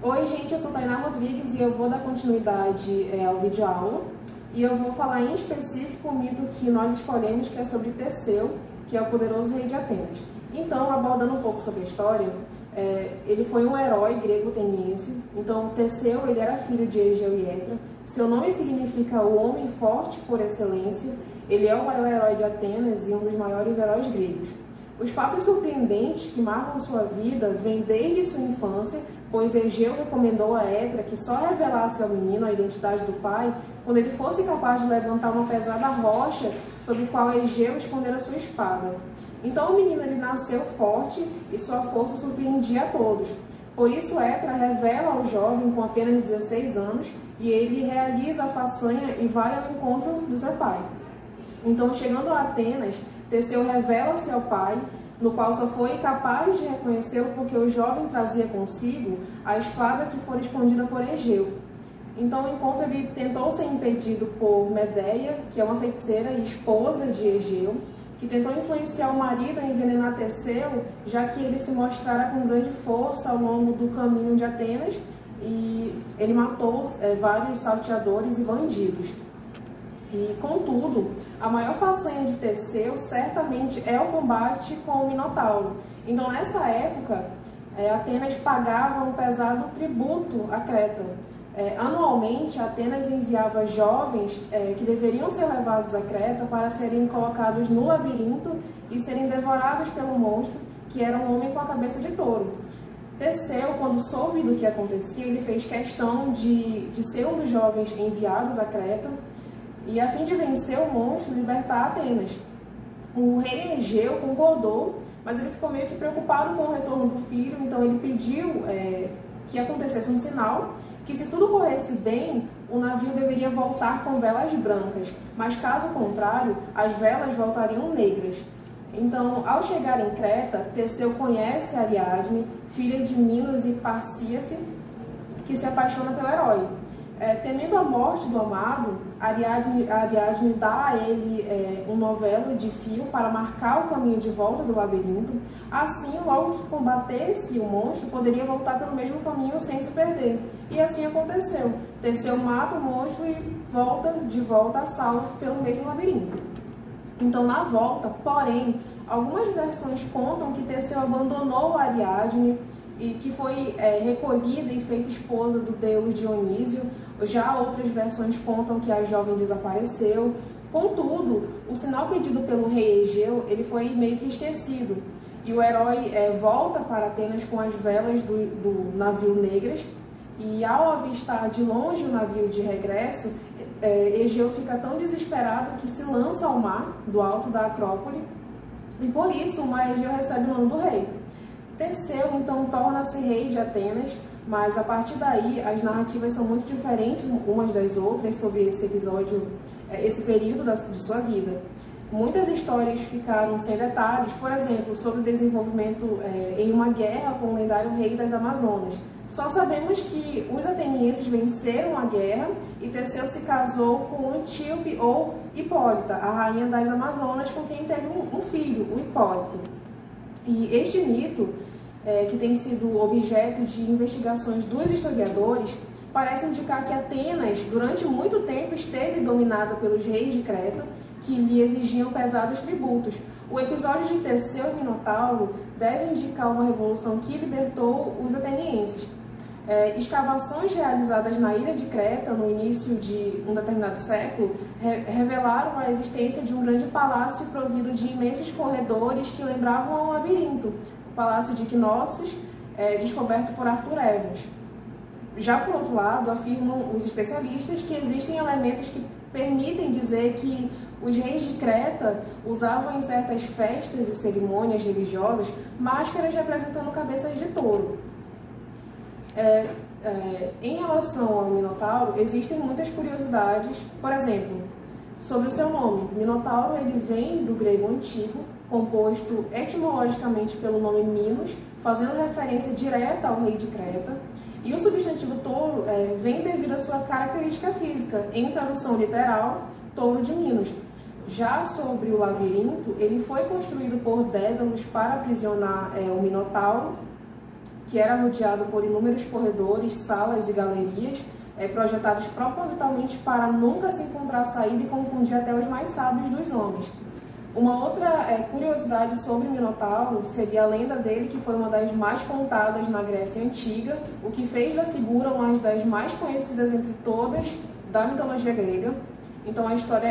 Oi gente, eu sou Tainá Rodrigues e eu vou dar continuidade ao vídeo aula e eu vou falar em específico o mito que nós escolhemos, que é sobre Teseu, que é o poderoso rei de Atenas. Então, abordando um pouco sobre a história, ele foi um herói grego ateniense. Então, Teseu ele era filho de Egeu e Etra. Seu nome significa o homem forte por excelência. Ele é o maior herói de Atenas e um dos maiores heróis gregos. Os fatos surpreendentes que marcam sua vida vêm desde sua infância, pois Egeu recomendou a Etra que só revelasse ao menino a identidade do pai quando ele fosse capaz de levantar uma pesada rocha sobre a qual Egeu escondera sua espada. Então o menino ele nasceu forte e sua força surpreendia a todos. Por isso Etra revela ao jovem com apenas 16 anos e ele realiza a façanha e vai ao encontro do seu pai. Então, chegando a Atenas, Teseu revela-se ao pai, no qual só foi capaz de reconhecê-lo porque o jovem trazia consigo a espada que fora escondida por Egeu. Então, enquanto ele tentou ser impedido por Medeia, que é uma feiticeira e esposa de Egeu, que tentou influenciar o marido a envenenar Teseu, já que ele se mostrara com grande força ao longo do caminho de Atenas e ele matou vários salteadores e bandidos. E, contudo, a maior façanha de Teseu certamente é o combate com o Minotauro. Então, nessa época, Atenas pagava um pesado tributo a Creta. Anualmente, Atenas enviava jovens que deveriam ser levados a Creta para serem colocados no labirinto e serem devorados pelo monstro, que era um homem com a cabeça de touro. Teseu, quando soube do que acontecia, ele fez questão de ser um dos jovens enviados a Creta, e a fim de vencer o monstro, libertar Atenas. O rei Egeu concordou, mas ele ficou meio que preocupado com o retorno do filho, então ele pediu que acontecesse um sinal, que se tudo corresse bem, o navio deveria voltar com velas brancas, mas caso contrário, as velas voltariam negras. Então, ao chegar em Creta, Teseu conhece Ariadne, filha de Minos e Parcíafe, que se apaixona pelo herói. Temendo a morte do amado, Ariadne dá a ele um novelo de fio para marcar o caminho de volta do labirinto. Assim, logo que combatesse o monstro, poderia voltar pelo mesmo caminho sem se perder. E assim aconteceu. Teseu mata o monstro e volta de volta a salvo pelo mesmo labirinto. Então, na volta, porém, algumas versões contam que Teseu abandonou Ariadne e que foi recolhida e feita esposa do deus Dionísio. Já outras versões contam que a jovem desapareceu. Contudo, o sinal pedido pelo rei Egeu ele foi meio que esquecido. E o herói volta para Atenas com as velas do navio negras. E ao avistar de longe o navio de regresso, Egeu fica tão desesperado que se lança ao mar, do alto da Acrópole. E por isso o mar Egeu recebe o nome do rei. Teseu, então, torna-se rei de Atenas, mas a partir daí as narrativas são muito diferentes umas das outras sobre esse episódio, esse período de sua vida. Muitas histórias ficaram sem detalhes, por exemplo, sobre o desenvolvimento em uma guerra com o lendário rei das Amazonas. Só sabemos que os atenienses venceram a guerra e Teseu se casou com Antíope ou Hipólita, a rainha das Amazonas, com quem teve um filho, o Hipólito. E este mito, que tem sido objeto de investigações dos historiadores, parece indicar que Atenas, durante muito tempo, esteve dominada pelos reis de Creta, que lhe exigiam pesados tributos. O episódio de Teseu e Minotauro deve indicar uma revolução que libertou os atenienses. Escavações realizadas na ilha de Creta, no início de um determinado século, revelaram a existência de um grande palácio provido de imensos corredores que lembravam um labirinto, o Palácio de Knossos, descoberto por Arthur Evans. Já por outro lado, afirmam os especialistas que existem elementos que permitem dizer que os reis de Creta usavam em certas festas e cerimônias religiosas máscaras representando cabeças de touro. Em relação ao Minotauro, existem muitas curiosidades. Por exemplo, sobre o seu nome. Minotauro ele vem do grego antigo, composto etimologicamente pelo nome Minos, fazendo referência direta ao rei de Creta. E o substantivo touro vem devido à sua característica física, em tradução literal, touro de Minos. Já sobre o labirinto, ele foi construído por Dédalus para aprisionar o Minotauro. que era rodeado por inúmeros corredores, salas e galerias, projetados propositalmente para nunca se encontrar saída e confundir até os mais sábios dos homens. Uma outra curiosidade sobre Minotauro seria a lenda dele, que foi uma das mais contadas na Grécia Antiga, o que fez da figura uma das mais conhecidas entre todas da mitologia grega. Então a história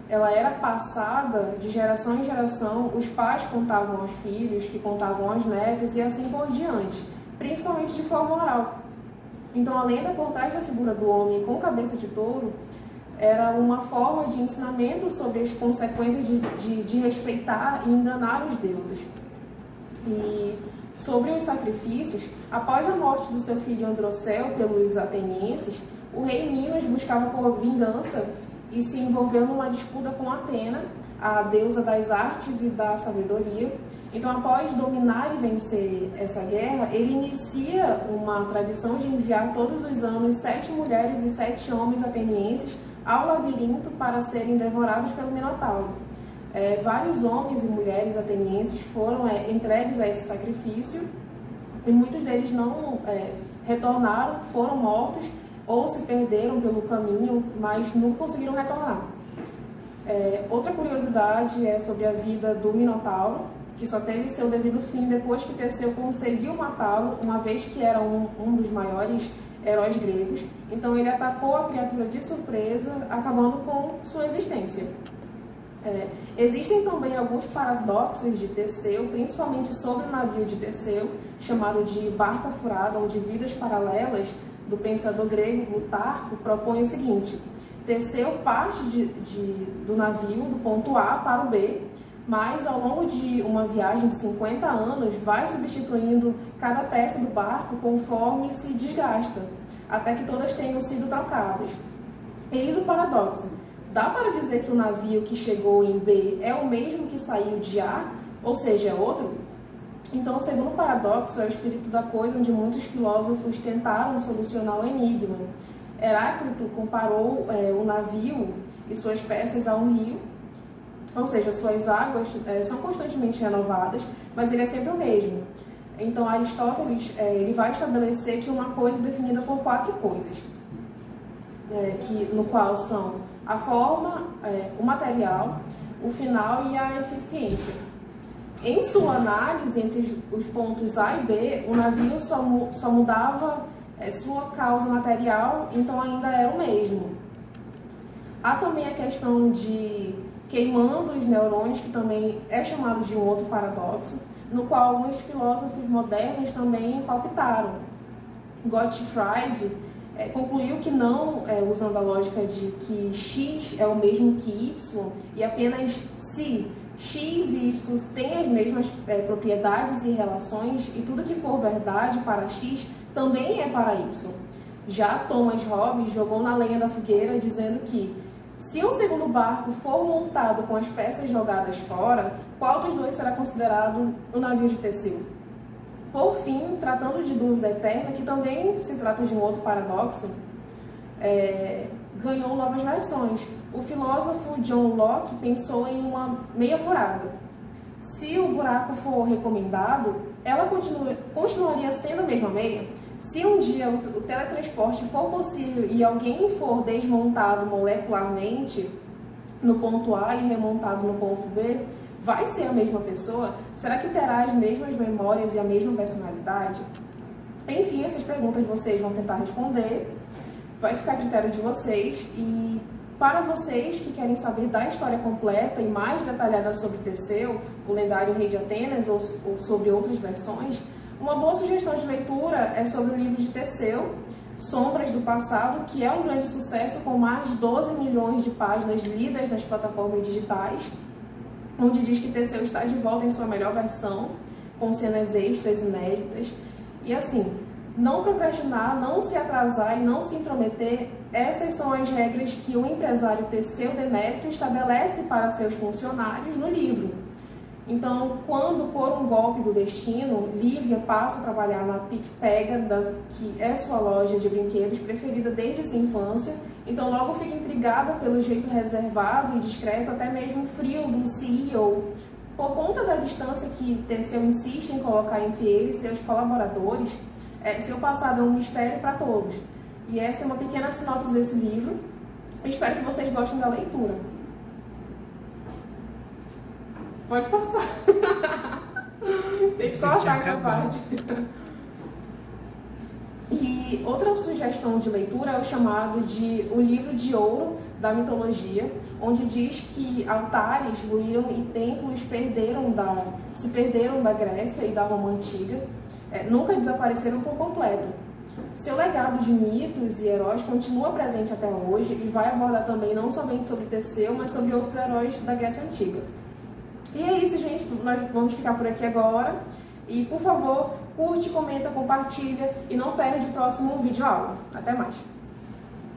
era passada de geração em geração, os pais contavam aos filhos, que contavam aos netos e assim por diante, principalmente de forma oral. Então a lenda por trás da figura do homem com cabeça de touro era uma forma de ensinamento sobre as consequências de respeitar e enganar os deuses. E sobre os sacrifícios, após a morte do seu filho Androceu pelos atenienses, o rei Minos buscava por vingança e se envolveu numa disputa com Atena, a deusa das artes e da sabedoria. Então, após dominar e vencer essa guerra, ele inicia uma tradição de enviar todos os anos 7 mulheres e 7 homens atenienses ao labirinto para serem devorados pelo Minotauro. Vários homens e mulheres atenienses foram entregues a esse sacrifício e muitos deles não retornaram, foram mortos ou se perderam pelo caminho, mas não conseguiram retornar. Outra curiosidade é sobre a vida do Minotauro, que só teve seu devido fim depois que Teseu conseguiu matá-lo, uma vez que era um dos maiores heróis gregos. Então ele atacou a criatura de surpresa, acabando com sua existência. Existem também alguns paradoxos de Teseu, principalmente sobre o navio de Teseu, chamado de Barca Furada, onde vidas paralelas do pensador grego Plutarco propõe o seguinte: Teseu parte do navio do ponto A para o B, mas ao longo de uma viagem de 50 anos vai substituindo cada peça do barco conforme se desgasta, até que todas tenham sido trocadas. Eis o paradoxo. Dá para dizer que o navio que chegou em B é o mesmo que saiu de A, ou seja, é outro? Então, o segundo paradoxo é o espírito da coisa, onde muitos filósofos tentaram solucionar o enigma. Heráclito comparou o navio e suas peças a um rio, ou seja, suas águas são constantemente renovadas, mas ele é sempre o mesmo. Então, Aristóteles ele vai estabelecer que uma coisa é definida por 4 coisas, no qual são a forma, o material, o final e a eficiência. Em sua análise entre os pontos A e B, o navio só mudava sua causa material, então ainda era o mesmo. Há também a questão de queimando os neurônios, que também é chamado de um outro paradoxo, no qual alguns filósofos modernos também palpitaram. Gottfried concluiu que não, usando a lógica de que x é o mesmo que y, e apenas se x e y têm as mesmas propriedades e relações, e tudo que for verdade para x também é para y. Já Thomas Hobbes jogou na lenha da fogueira dizendo que se um segundo barco for montado com as peças jogadas fora, qual dos dois será considerado o navio de Teseu? Por fim, tratando de dúvida eterna, que também se trata de um outro paradoxo, ganhou novas versões. O filósofo John Locke pensou em uma meia furada. Se o buraco for recomendado, ela continuaria sendo a mesma meia? Se um dia o teletransporte for possível e alguém for desmontado molecularmente no ponto A e remontado no ponto B, vai ser a mesma pessoa? Será que terá as mesmas memórias e a mesma personalidade? Enfim, essas perguntas vocês vão tentar responder, vai ficar a critério de vocês. E para vocês que querem saber da história completa e mais detalhada sobre Teseu, o lendário rei de Atenas, ou sobre outras versões, uma boa sugestão de leitura é sobre o livro de Teseu, Sombras do Passado, que é um grande sucesso com mais de 12 milhões de páginas lidas nas plataformas digitais, onde diz que Teseu está de volta em sua melhor versão, com cenas extras inéditas. E assim, não procrastinar, não se atrasar e não se intrometer, essas são as regras que o empresário Teseu Demétrio estabelece para seus funcionários no livro. Então, quando por um golpe do destino, Lívia passa a trabalhar na Pique-Pega, que é sua loja de brinquedos preferida desde sua infância, então logo fica intrigada pelo jeito reservado e discreto, até mesmo frio do CEO, Por conta da distância que Teseu insiste em colocar entre ele e seus colaboradores, seu passado é um mistério para todos. E essa é uma pequena sinopse desse livro. Espero que vocês gostem da leitura. Pode passar. Tem que cortar essa parte. E outra sugestão de leitura é o chamado de O Livro de Ouro da Mitologia, onde diz que altares ruíram e templos se perderam da Grécia e da Roma Antiga, nunca desapareceram por completo. Seu legado de mitos e heróis continua presente até hoje e vai abordar também não somente sobre Teseu, mas sobre outros heróis da Grécia Antiga. E é isso, gente. Nós vamos ficar por aqui agora. E, por favor, curte, comenta, compartilha e não perde o próximo vídeo aula. Até mais!